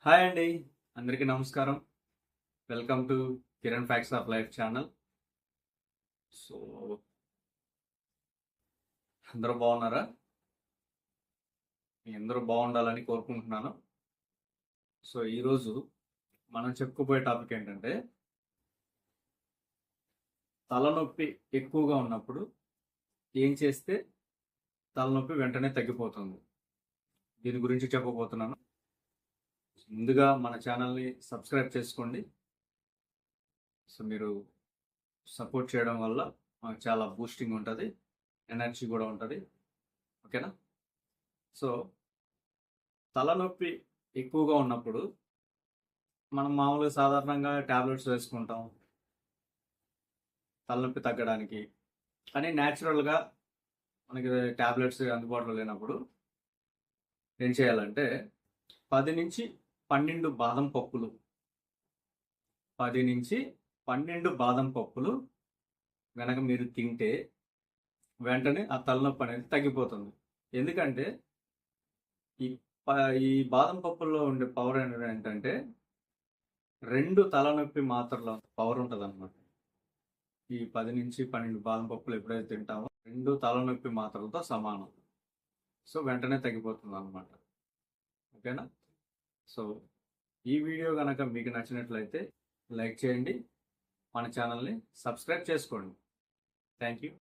Hi అండి, అందరికీ నమస్కారం. Welcome to Kiran facts of life channel. So అందరూ బాగున్నారా? మీ అందరూ బాగుండాలని కోరుకుంటున్నాను. సో ఈరోజు మనం చెప్పుకోబోయే టాపిక్ ఏంటంటే, తలనొప్పి ఎక్కువగా ఉన్నప్పుడు ఏం చేస్తే తలనొప్పి వెంటనే తగ్గిపోతుంది. దీని గురించి చెప్పబోతున్నాను. ముందుగా మన ఛానల్ని సబ్స్క్రైబ్ చేసుకోండి. సో మీరు సపోర్ట్ చేయడం వల్ల మనకు చాలా బూస్టింగ్ ఉంటుంది, ఎనర్జీ కూడా ఉంటుంది. ఓకేనా? సో తలనొప్పి ఎక్కువగా ఉన్నప్పుడు మనం మామూలుగా సాధారణంగా ట్యాబ్లెట్స్ వేసుకుంటాం తలనొప్పి తగ్గడానికి. కానీ న్యాచురల్గా మనకి ట్యాబ్లెట్స్ అందుబాటులో లేనప్పుడు ఏం చేయాలంటే 10 నుంచి 12 బాదం పప్పులు 10 నుంచి 12 బాదం పప్పులు కనుక మీరు తింటే వెంటనే ఆ తలనొప్పి అనేది తగ్గిపోతుంది. ఎందుకంటే ఈ ఈ బాదం పప్పుల్లో ఉండే పవర్ ఏంటంటే 2 తలనొప్పి మాత్రల పవర్ ఉంటుంది అనమాట. ఈ 10 నుంచి 12 బాదం పప్పులు ఎప్పుడైతే తింటామో 2 తలనొప్పి మాత్రలతో సమానం. సో వెంటనే తగ్గిపోతుంది అనమాట. ఓకేనా? సో ఈ వీడియో కనుక మీకు నచ్చినట్లయితే లైక్ చేయండి, మన ఛానల్ని సబ్స్క్రైబ్ చేసుకోండి. Thank you.